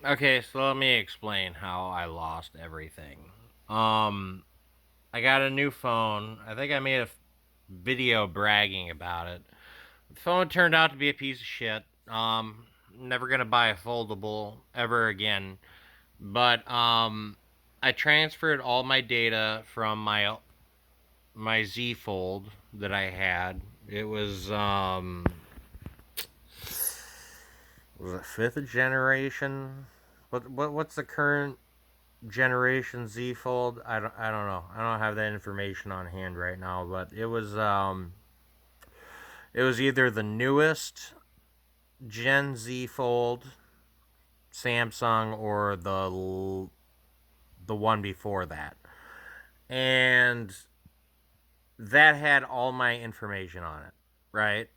Okay, so let me explain how I lost everything. Um, I got a new phone. I think I made a video bragging about it. The phone turned out to be a piece of shit. Never gonna buy a foldable ever again. But I transferred all my data from my Z Fold that I had. It was it fifth generation? What's the current generation Z Fold? I don't know. I don't have that information on hand right now, but it was either the newest Gen Z Fold Samsung or the one before that. And that had all my information on it, right?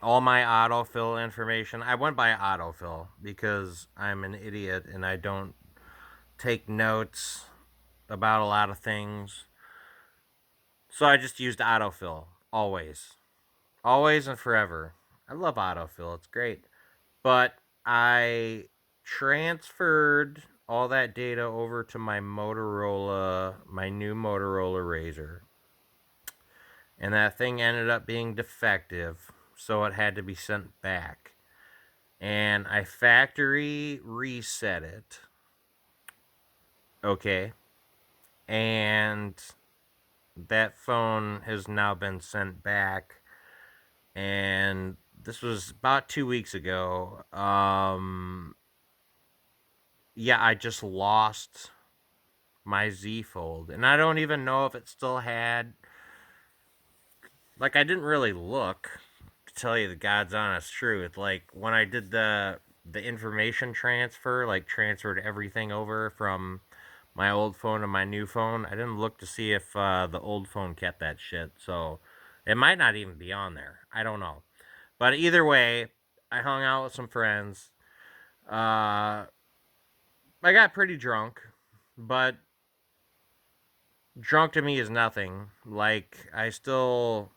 All my autofill information. I went by autofill because I'm an idiot and I don't take notes about a lot of things. So I just used autofill always. Always and forever. I love autofill. It's great. But I transferred all that data over to my new Motorola Razor. And that thing ended up being defective, so it had to be sent back. And I factory reset it. Okay. And that phone has now been sent back. And this was about 2 weeks ago. Yeah, I just lost my Z Fold. And I don't even know if it still had. Like, I didn't really look, to tell you the God's honest truth. Like, when I did the information transfer, like, transferred everything over from my old phone to my new phone, I didn't look to see if the old phone kept that shit. So it might not even be on there. I don't know. But either way, I hung out with some friends. Uh, I got pretty drunk, but drunk to me is nothing. Like, I still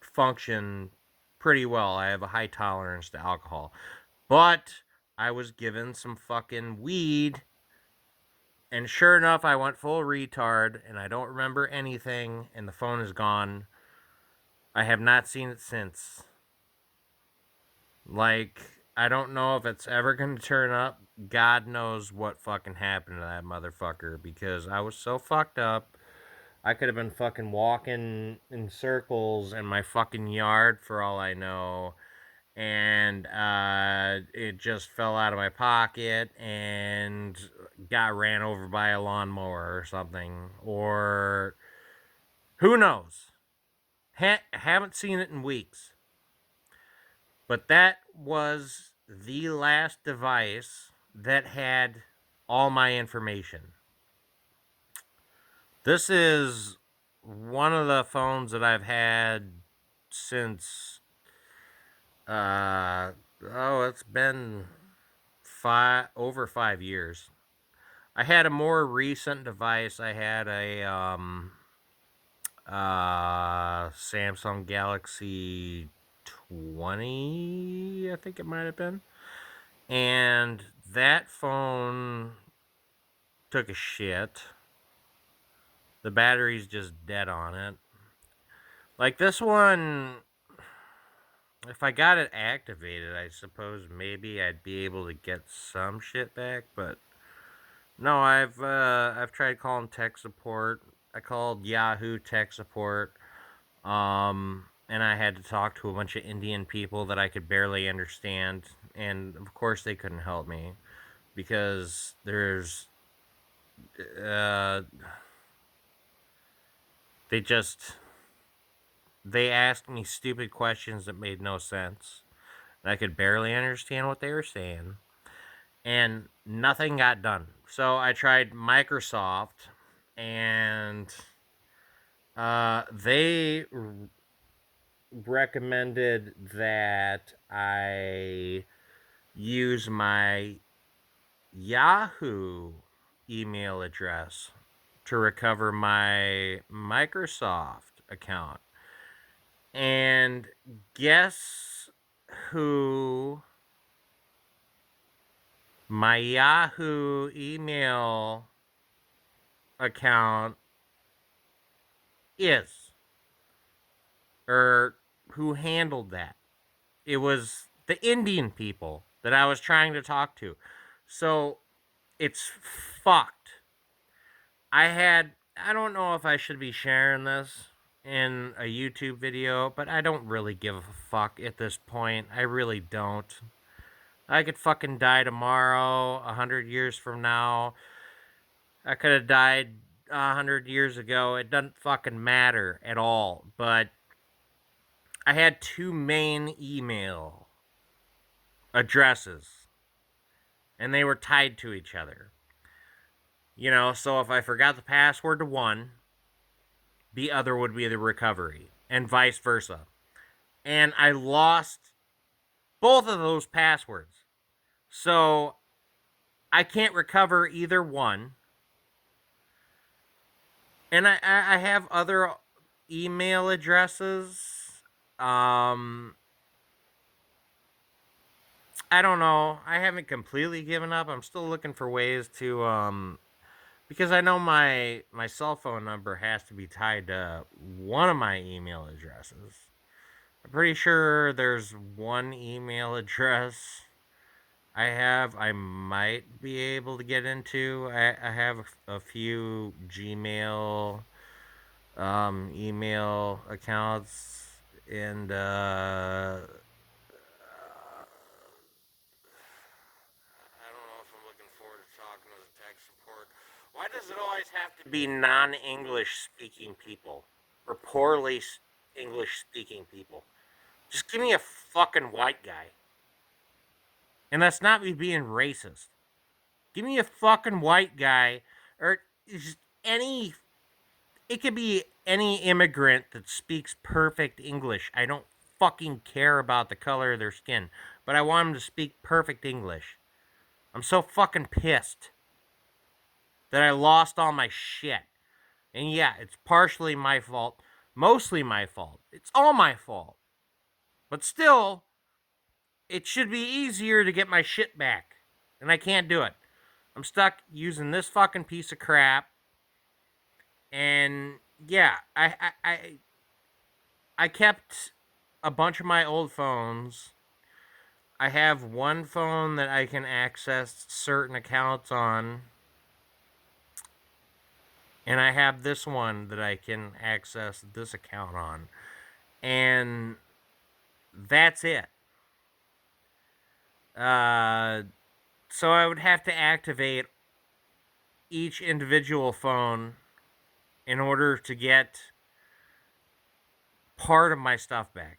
function pretty well. I have a high tolerance to alcohol. But I was given some fucking weed, and sure enough, I went full retard, and I don't remember anything, and the phone is gone. I have not seen it since. Like, I don't know if it's ever gonna turn up. God knows what fucking happened to that motherfucker because I was so fucked up. I could have been fucking walking in circles in my fucking yard for all I know. And it just fell out of my pocket and got ran over by a lawnmower or something. Or who knows? Haven't seen it in weeks. But that was the last device that had all my information. This is one of the phones that I've had since it's been over 5 years. I had a more recent device. I had a Samsung Galaxy 20, I think it might have been. And that phone took a shit. The battery's just dead on it. Like this one, if I got it activated, I suppose maybe I'd be able to get some shit back, but no, I've tried calling tech support. I called Yahoo tech support. And I had to talk to a bunch of Indian people that I could barely understand, and of course they couldn't help me because uh, they just they asked me stupid questions that made no sense, and I could barely understand what they were saying, and nothing got done. So I tried Microsoft, and they recommended that I use my Yahoo email address to recover my Microsoft account. And guess who My Yahoo email account is, or who handled that. It was the Indian people that I was trying to talk to. So it's fucked. I don't know if I should be sharing this in a YouTube video, but I don't really give a fuck at this point. I really don't. I could fucking die tomorrow, 100 years from now. I could have died 100 years ago. It doesn't fucking matter at all. But I had two main email addresses, and they were tied to each other. You know, so if I forgot the password to one, the other would be the recovery, and vice versa. And I lost both of those passwords. So I can't recover either one. And I have other email addresses. I don't know. I haven't completely given up. I'm still looking for ways to because I know my cell phone number has to be tied to one of my email addresses. I'm pretty sure there's one email address I might be able to get into. I have a few Gmail email accounts, and I don't know if I'm looking forward to talking to the tech support. Why does it always have to be non-English speaking people or poorly English speaking people? Just give me a fucking white guy. And that's not me being racist. Give me a fucking white guy, or just any. It could be any immigrant that speaks perfect English. I don't fucking care about the color of their skin, but I want them to speak perfect English. I'm so fucking pissed that I lost all my shit. And yeah, it's partially my fault, mostly my fault. It's all my fault. But still, it should be easier to get my shit back. And I can't do it. I'm stuck using this fucking piece of crap. And yeah, I kept a bunch of my old phones. I have one phone that I can access certain accounts on. And I have this one that I can access this account on. And that's it. So I would have to activate each individual phone in order to get part of my stuff back.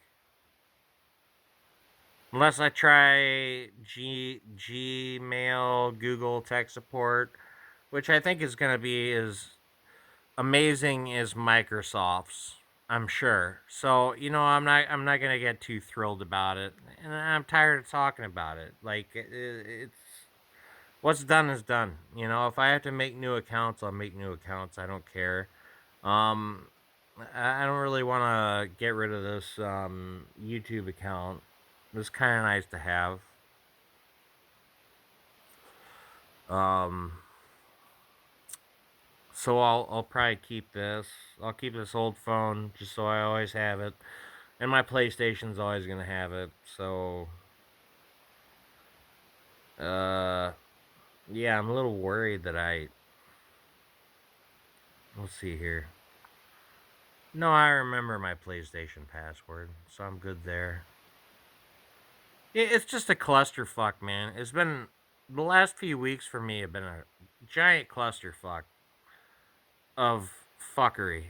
Unless I try Gmail, Google tech support, which I think is going to be as amazing as Microsoft's, I'm sure. So, I'm not going to get too thrilled about it. And I'm tired of talking about it. Like it's what's done is done. If I have to make new accounts, I'll make new accounts. I don't care. Um I don't really want to get rid of this YouTube account. It's kind of nice to have. Um, so I'll probably keep this. I'll keep this old phone just so I always have it, and my PlayStation's always gonna have it. So, uh, yeah, I'm a little worried that I. Let's see here. No, I remember my PlayStation password, so I'm good there. It's just a clusterfuck, man. It's been the last few weeks for me have been a giant clusterfuck of fuckery.